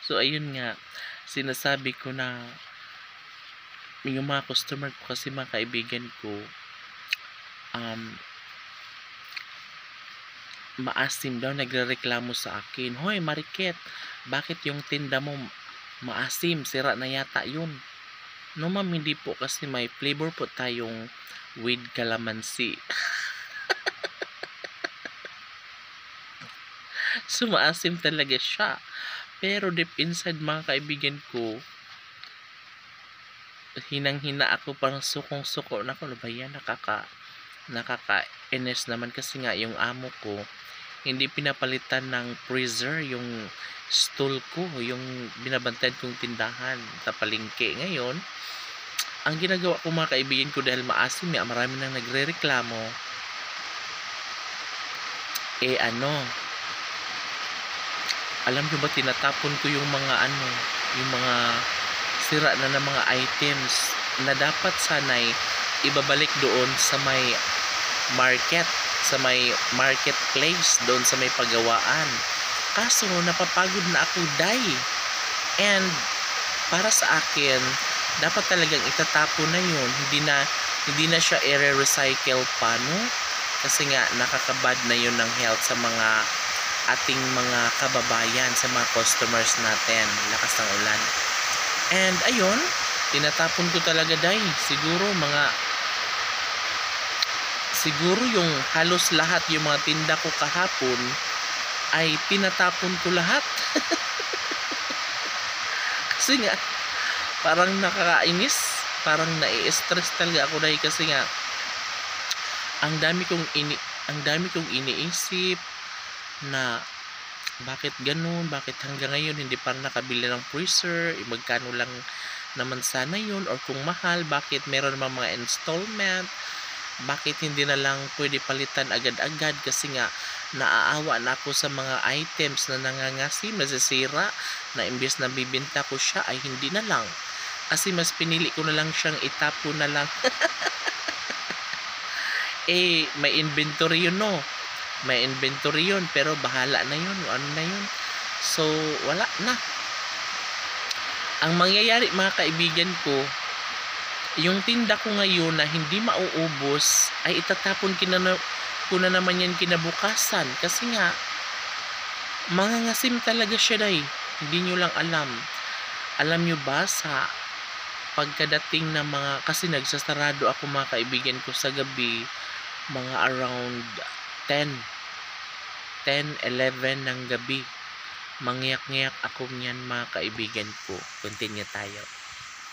So ayun nga, sinasabi ko na yung mga customer ko kasi mga kaibigan ko, um, maasim daw, nagrereklamo sa akin. Hoy Mariket, bakit yung tinda mo maasim? Sira na yata yun. No ma'am, hindi po, kasi may flavor po tayong with calamansi. So maasim talaga siya. Pero deep inside mga kaibigan ko, hinang-hina ako, parang sukong-suko na ako. Ano ba yan? Nakaka-ines naman kasi nga yung amo ko hindi pinapalitan ng freezer yung stool ko, yung binabantayan kong tindahan sa palengke. Ngayon, ang ginagawa ko mga kaibigan ko, dahil maasim nga, marami nang nagrereklamo, alam nyo ba, tinatapon ko yung mga yung mga sira na ng mga items na dapat sanay ibabalik doon sa may market, sa may marketplace, doon sa may pagawaan. Kaso napapagod na ako, and para sa akin dapat talagang itatapon na yun, hindi na siya i-recycle pa, no? Kasi nga nakakabad na yun ng health sa mga ating mga kababayan, sa mga customers natin. Lakas ng ulan. And ayun, tinatapon ko talaga, siguro yung halos lahat yung mga tinda ko kahapon ay tinatapon ko lahat. Kasi nga parang nakakainis, parang nai-stress talaga ako, dahil kasi nga ang dami kong iniisip na bakit ganun, bakit hanggang ngayon hindi pa nakabili ng freezer, magkano lang naman sana yun, or kung mahal, bakit meron naman mga installment, bakit hindi na lang pwede palitan agad-agad, kasi nga naaawa na ako sa mga items na nangangasim, nasisira, na imbes na bibenta ko siya ay hindi na lang, kasi mas pinili ko na lang siyang itapo na lang. May inventory yun, no? May inventory yun, pero bahala na yun, ano na yun. So wala na. Ang mangyayari mga kaibigan ko, yung tinda ko ngayon na hindi mauubos ay itatapon ko na naman yan kinabukasan, kasi nga mangangasim talaga siya, hindi nyo lang alam nyo ba, sa pagkadating ng mga, kasi nagsasarado ako mga kaibigan ko sa gabi, mga around 10-11 ng gabi, mangyak-ngyak ako niyan mga kaibigan ko. Continue tayo.